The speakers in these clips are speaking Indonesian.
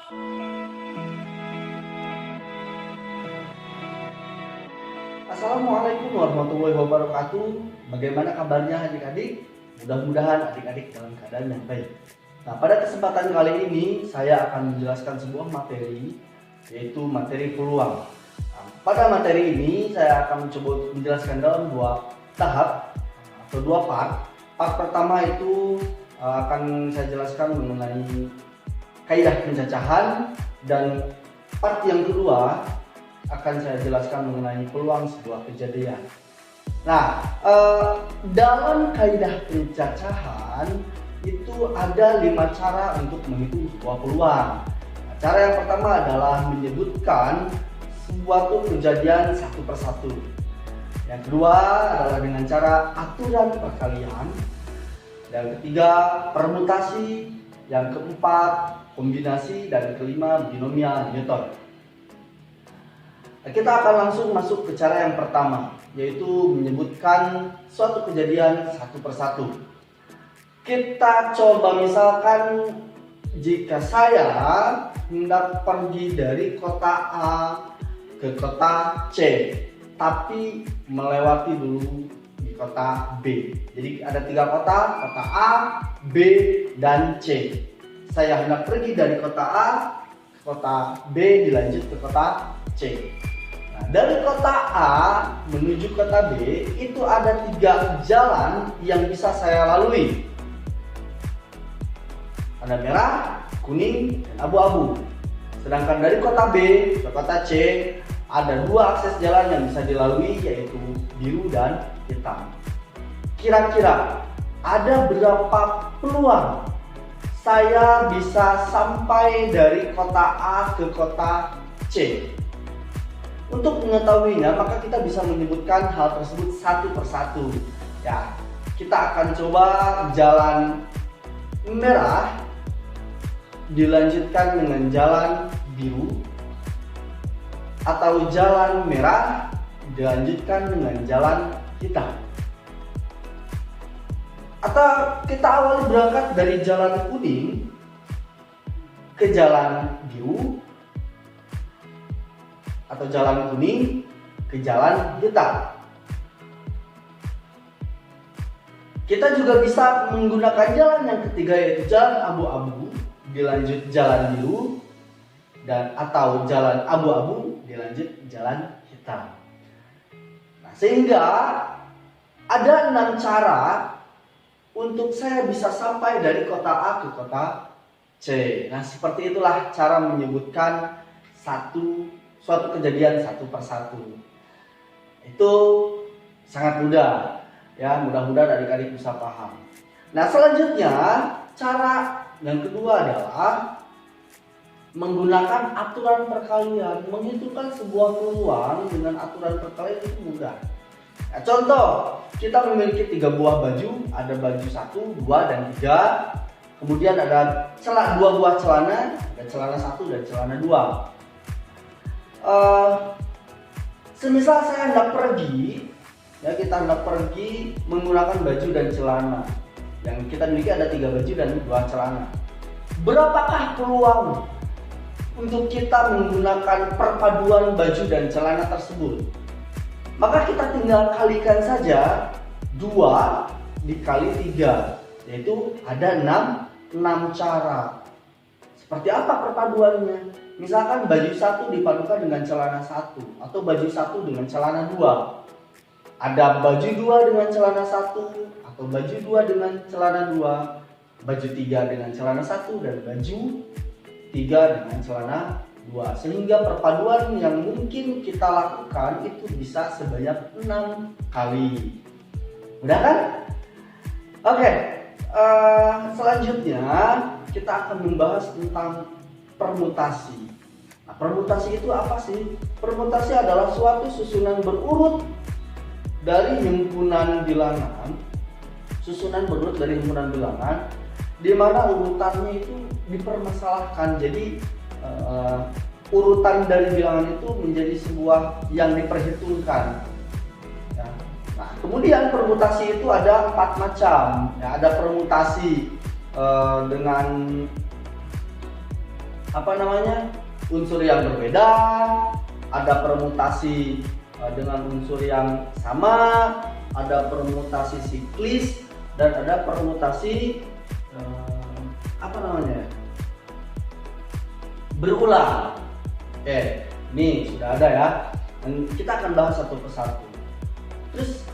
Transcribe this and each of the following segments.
Assalamualaikum warahmatullahi wabarakatuh. Bagaimana kabarnya adik-adik? Mudah-mudahan adik-adik dalam keadaan yang baik. Nah, pada kesempatan kali ini saya akan menjelaskan sebuah materi, yaitu materi peluang. Nah, pada materi ini saya akan mencoba untuk menjelaskan dalam dua tahap atau dua part. Part pertama itu akan saya jelaskan mengenai kaidah pencacahan, dan part yang kedua akan saya jelaskan mengenai peluang sebuah kejadian. Nah, dalam kaidah pencacahan itu ada 5 cara untuk menghitung sebuah peluang. Nah, cara yang pertama adalah menyebutkan suatu kejadian satu persatu. Yang kedua adalah dengan cara aturan perkalian. Yang ketiga permutasi. Yang keempat kombinasi, dan kelima binomial Newton. Kita akan langsung masuk ke cara yang pertama, yaitu menyebutkan suatu kejadian satu persatu. Kita coba misalkan jika saya hendak pergi dari kota A ke kota C, tapi melewati dulu di kota B. Jadi ada 3 kota A, B, dan C. Saya hendak pergi dari kota A ke kota B, dilanjut ke kota C. Nah, dari kota A menuju kota B itu ada 3 jalan yang bisa saya lalui. Ada merah, kuning, dan abu-abu. Sedangkan dari kota B ke kota C ada 2 akses jalan yang bisa dilalui, yaitu biru dan hitam. Kira-kira ada berapa peluang saya bisa sampai dari kota A ke kota C? Untuk mengetahuinya, maka kita bisa menyebutkan hal tersebut satu persatu. Ya, kita akan coba jalan merah dilanjutkan dengan jalan biru, atau jalan merah dilanjutkan dengan jalan hitam. Atau kita awali berangkat dari jalan kuning ke jalan biru, atau jalan kuning ke jalan hitam. Kita juga bisa menggunakan jalan yang ketiga, yaitu jalan abu-abu dilanjut jalan biru, dan atau jalan abu-abu dilanjut jalan hitam. Nah, sehingga ada 6 cara untuk saya bisa sampai dari kota A ke kota C. Nah, seperti itulah cara menyebutkan suatu kejadian satu persatu. Itu sangat mudah, ya, mudah-mudahan adik-adik bisa paham. Nah, selanjutnya cara yang kedua adalah menggunakan aturan perkalian. Menghitungkan sebuah peluang dengan aturan perkalian itu mudah. Nah, contoh, kita memiliki 3 buah baju, ada baju 1, 2, dan 3. Kemudian ada 2 buah celana, ada celana 1 dan celana 2. Semisal saya hendak pergi, ya, kita hendak pergi menggunakan baju dan celana. Yang kita miliki ada 3 baju dan 2 celana. Berapakah peluang untuk kita menggunakan perpaduan baju dan celana tersebut? Maka kita tinggal kalikan saja 2 dikali 3, yaitu ada 6 cara. Seperti apa perpaduannya? Misalkan baju 1 dipadukan dengan celana 1, atau baju 1 dengan celana 2. Ada baju 2 dengan celana 1, atau baju 2 dengan celana 2, baju 3 dengan celana 1, dan baju 3 dengan celana 2. Sehingga perpaduan yang mungkin kita lakukan itu bisa sebanyak 6 kali. Mudah kan? Oke, selanjutnya kita akan membahas tentang permutasi. Nah, permutasi itu apa sih? Permutasi adalah suatu susunan berurut dari himpunan bilangan, di mana urutannya itu dipermasalahkan. Jadi urutan dari bilangan itu menjadi sebuah yang diperhitungkan. Ya. Nah, kemudian permutasi itu ada 4 macam. Ya, ada permutasi dengan unsur yang berbeda, ada permutasi dengan unsur yang sama, ada permutasi siklis, dan ada permutasi berulang. Oke, ini sudah ada ya. Dan kita akan bahas satu persatu. Terus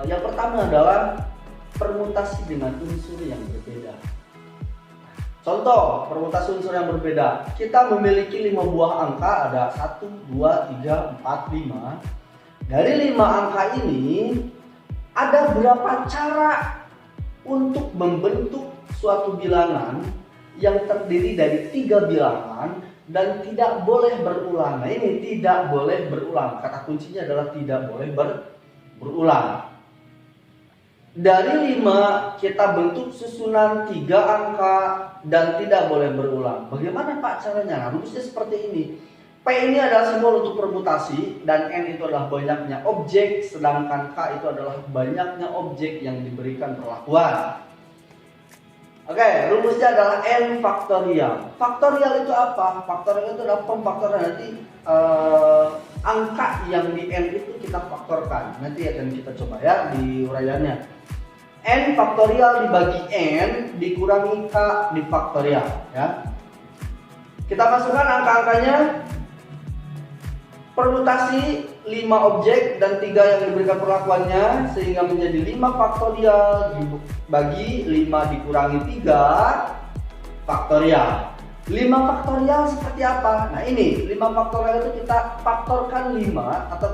yang pertama adalah permutasi dengan unsur yang berbeda. Contoh permutasi unsur yang berbeda. Kita memiliki 5 buah angka, ada 1, 2, 3, 4, 5. Dari 5 angka ini ada berapa cara untuk membentuk suatu bilangan yang terdiri dari 3 bilangan dan tidak boleh berulang. Nah, ini tidak boleh berulang. Kata kuncinya adalah tidak boleh berulang. Dari 5 kita bentuk susunan 3 angka dan tidak boleh berulang. Bagaimana Pak caranya? Nah, rumusnya seperti ini. P ini adalah simbol untuk permutasi dan N itu adalah banyaknya objek, sedangkan K itu adalah banyaknya objek yang diberikan perlakuan. Oke, rumusnya adalah N faktorial. Faktorial itu apa? Faktorial itu adalah pemfaktorial. Nanti angka yang di N itu kita faktorkan. Nanti akan kita coba ya di uraiannya. N faktorial dibagi N dikurangi K di faktorial ya. Kita masukkan angka-angkanya. Permutasi 5 objek dan 3 yang diberikan perlakuannya sehingga menjadi 5 faktorial dibagi 5 dikurangi 3 faktorial. 5 faktorial seperti apa? Nah, ini 5 faktorial itu kita faktorkan 5 atau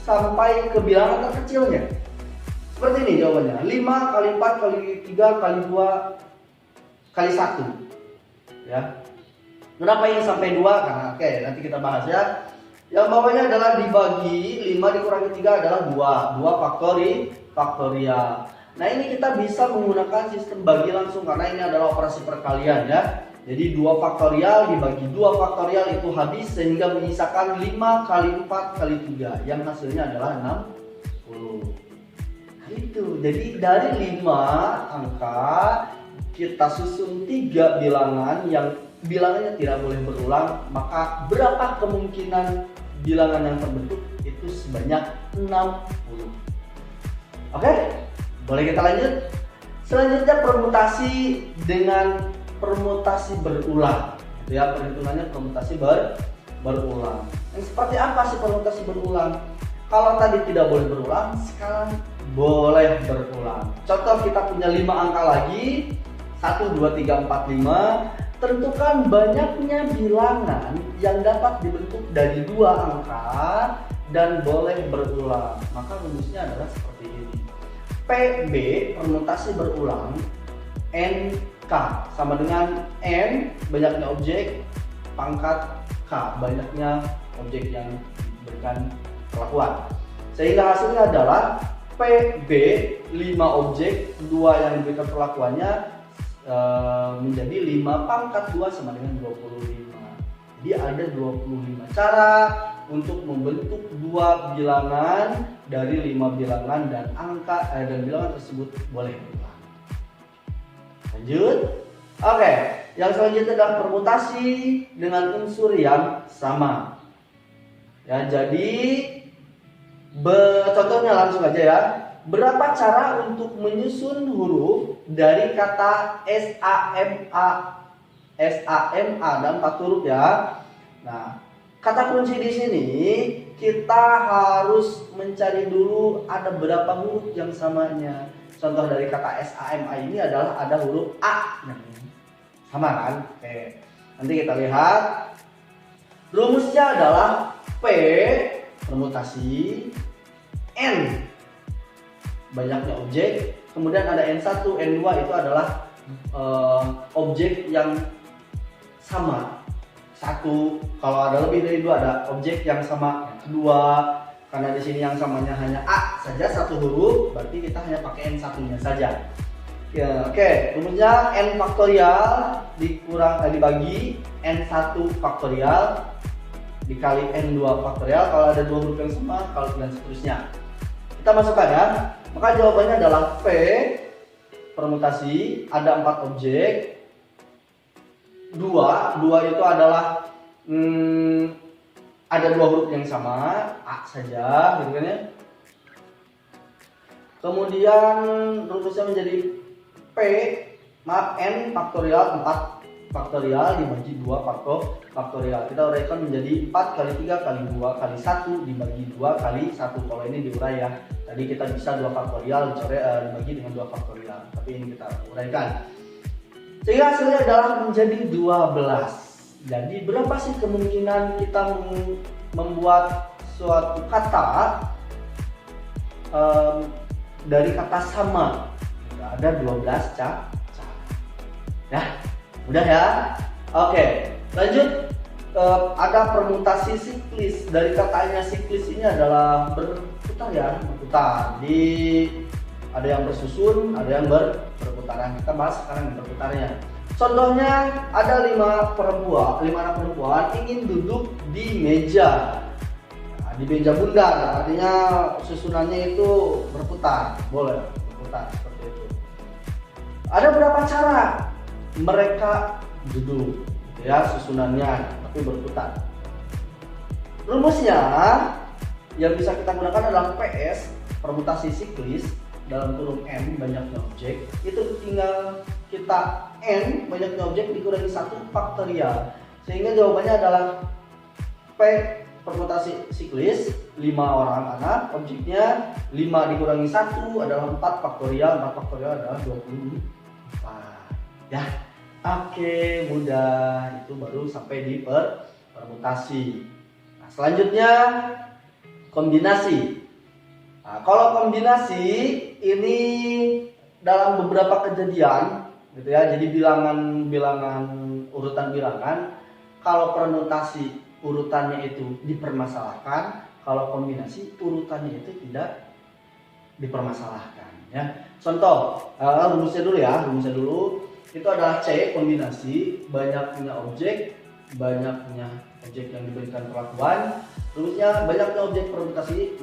sampai ke bilangan terkecilnya. Seperti ini jawabannya. 5 kali 4 kali 3 kali 2 kali 1. Ya. Kenapa ini sampai 2? Karena oke, nanti kita bahas ya. Yang bawahnya adalah dibagi 5 dikurangi 3 adalah 2. 2 faktorial. Nah, ini kita bisa menggunakan sistem bagi langsung karena ini adalah operasi perkalian ya. Jadi 2 faktorial dibagi 2 faktorial itu habis sehingga menyisakan 5 kali 4 kali 3 yang hasilnya adalah 60. Nah, itu. Jadi dari 5 angka kita susun 3 bilangan yang bilangannya tidak boleh berulang, maka berapa kemungkinan bilangan yang terbentuk? Itu sebanyak 60. Oke, boleh kita lanjut? Selanjutnya permutasi dengan permutasi berulang. Itu ya, perhitungannya permutasi berulang. Yang seperti apa sih permutasi berulang? Kalau tadi tidak boleh berulang, sekarang boleh berulang. Contoh kita punya 5 angka lagi, 1, 2, 3, 4, 5. Tentukan banyaknya bilangan yang dapat dibentuk dari 2 angka dan boleh berulang. Maka rumusnya adalah seperti ini. PB permutasi berulang NK sama dengan N banyaknya objek pangkat K banyaknya objek yang diberikan perlakuan. Sehingga hasilnya adalah PB 5 objek, 2 yang diberikan perlakuannya menjadi 5 pangkat 2 sama dengan 25. Jadi ada 25 cara untuk membentuk 2 bilangan dari 5 bilangan dan angka dan bilangan tersebut boleh berulang. Lanjut. Oke, yang selanjutnya adalah permutasi dengan unsur yang sama. Ya, jadi contohnya langsung aja ya. Berapa cara untuk menyusun huruf dari kata SAMA dan 4 huruf ya. Nah, kata kunci di sini kita harus mencari dulu ada berapa huruf yang samanya. Contoh dari kata SAMA ini adalah ada huruf A yang sama kan? Oke. Nanti kita lihat. Rumusnya adalah P permutasi N banyaknya objek, kemudian ada N1, N2 itu adalah objek yang sama. 1, kalau ada lebih dari 2 ada objek yang sama. Yang kedua, karena di sini yang samanya hanya A saja 1 huruf, berarti kita hanya pakai N1-nya saja. Ya, oke, rumusnya N faktorial dibagi N1 faktorial dikali N2 faktorial. Kalau ada 2 huruf yang sama, kalau dan seterusnya. Kita masukkan ya. Maka jawabannya adalah P permutasi ada 4 objek, dua itu adalah ada dua huruf yang sama, A saja gitu kan ya. Kemudian rumusnya menjadi N faktorial 4 faktorial dibagi 2 faktorial. Kita uraikan menjadi 4 kali 3 kali 2 kali 1 dibagi 2 kali 1. Kalau ini diurai ya. Tadi kita bisa 2 faktorial dibagi dengan 2 faktorial. Tapi ini kita uraikan. Sehingga hasilnya adalah menjadi 12. Jadi berapa sih kemungkinan kita membuat suatu kata dari kata sama? Ada 12 cara. Ya, mudah ya. Oke, lanjut. Ada permutasi siklis. Dari katanya siklis ini adalah berputar ya, berputar. Ada yang bersusun, ada yang berputaran. Kita bahas sekarang yang berputarnya. Contohnya ada 5 anak perempuan ingin duduk di meja. Nah, di meja bundar, artinya susunannya itu berputar, boleh berputar seperti itu. Ada berapa cara mereka duduk, ya susunannya, tapi berputar. Rumusnya yang bisa kita gunakan adalah PS, permutasi siklis dalam kurung N banyaknya objek. Itu tinggal kita N banyaknya objek dikurangi 1 faktorial. Sehingga jawabannya adalah P permutasi siklis 5 orang anak, objeknya 5 dikurangi 1 adalah 4 faktorial. 4 faktorial adalah 24. Ya, oke, mudah. Itu baru sampai di permutasi. Nah, selanjutnya kombinasi. Nah, kalau kombinasi ini dalam beberapa kejadian, gitu ya. Jadi bilangan urutan bilangan. Kalau permutasi urutannya itu dipermasalahkan, kalau kombinasi urutannya itu tidak dipermasalahkan. Ya, contoh rumusnya dulu. Itu adalah C kombinasi banyaknya objek yang diberikan perlakuan. Rumusnya banyaknya objek permutasi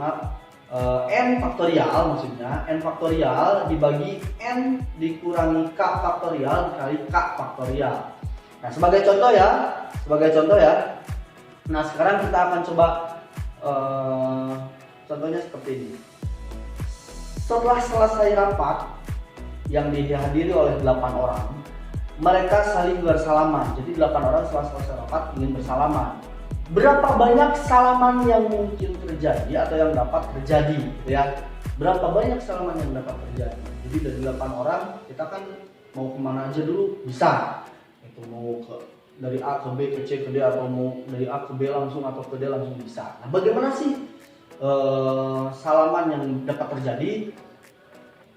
N faktorial, maksudnya N faktorial dibagi N dikurangi K faktorial dikali K faktorial. Nah, sebagai contoh ya. Nah, sekarang kita akan coba contohnya seperti ini. Setelah selesai rapat yang dihadiri oleh 8 orang, mereka saling bersalaman. Jadi 8 orang setelah selesai rapat ingin bersalaman. Berapa banyak salaman yang mungkin terjadi atau yang dapat terjadi, gitu ya? Berapa banyak salaman yang dapat terjadi? Jadi dari 8 orang kita kan mau kemana aja dulu bisa. Itu mau dari A ke B ke C ke D, atau mau dari A ke B langsung atau ke D langsung bisa. Nah, bagaimana sih salaman yang dapat terjadi?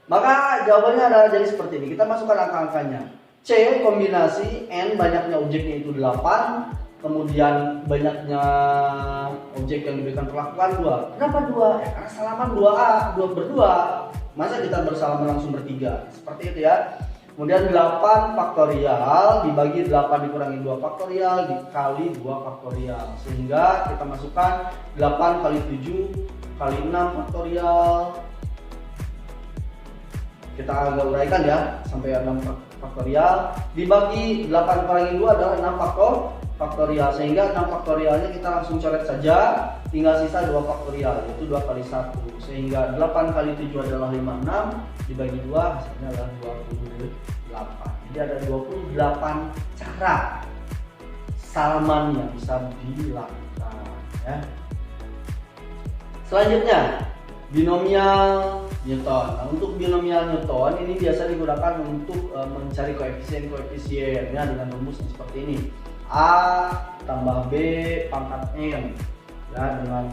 Maka jawabannya adalah jadi seperti ini. Kita masukkan angka-angkanya. C kombinasi N banyaknya objeknya itu 8, kemudian banyaknya objek yang diberikan perlakuan 2. Kenapa 2? Ya karena salaman 2A, 2 berdua. Masa kita bersalaman langsung bertiga? Seperti itu ya. Kemudian 8 faktorial dibagi 8 dikurangi 2 faktorial dikali 2 faktorial. Sehingga kita masukkan 8 kali 7 kali 6 faktorial. Kita agak uraikan ya sampai 6 faktorial dibagi 8 kurangi 2 adalah 6 faktorial, sehingga 6 faktorialnya kita langsung coret saja, tinggal sisa 2 faktorial yaitu 2 kali 1, sehingga 8 kali 7 adalah 56 dibagi 2 hasilnya adalah 28. Jadi ada 28 cara salaman yang bisa dilakukan ya. Selanjutnya binomial Newton. Nah, untuk binomial Newton ini biasa digunakan untuk mencari koefisien ya, dengan rumus seperti ini. A tambah B pangkat N ya, dengan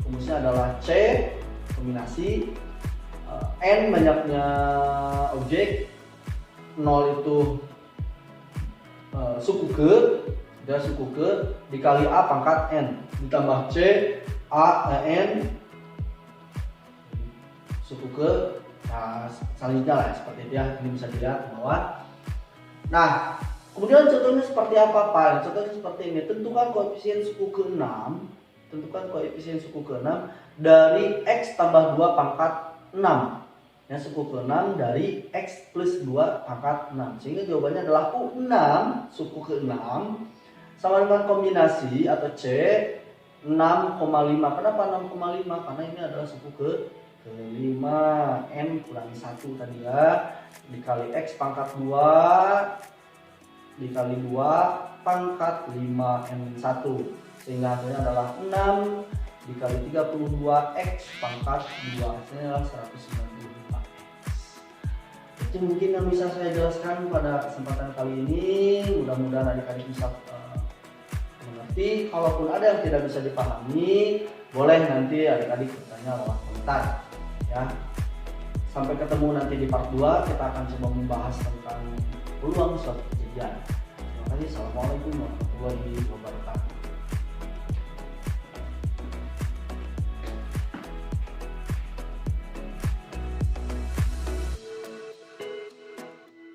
rumusnya adalah C kombinasi N banyaknya objek, 0 itu suku ke dikali A pangkat N ditambah C N suku ke, nah selanjutnya lah seperti itu ya. Ini bisa dilihat di bawah. Nah, kemudian contohnya seperti apa Pak? Contohnya seperti ini. Tentukan koefisien suku ke-6 dari X tambah 2 pangkat 6. Yang suku ke-6 dari X plus 2 pangkat 6. Sehingga jawabannya adalah U6 suku ke-6 sama dengan kombinasi atau C 6,5. Kenapa 6,5? Karena ini adalah suku ke-5. N kurangi 1 tadi ya. Dikali X pangkat 2 dikali 2 pangkat 5N1. Sehingga hasilnya adalah 6 dikali 32X pangkat 2. Hasilnya adalah 195X. Itu mungkin yang bisa saya jelaskan pada kesempatan kali ini. Mudah-mudahan adik-adik bisa mengerti. Kalaupun ada yang tidak bisa dipahami, boleh nanti adik-adik bertanya lewat komentar ya. Sampai ketemu nanti di part 2, kita akan coba membahas tentang peluang suatu kejadian. Terima kasih. Assalamualaikum warahmatullahi wabarakatuh.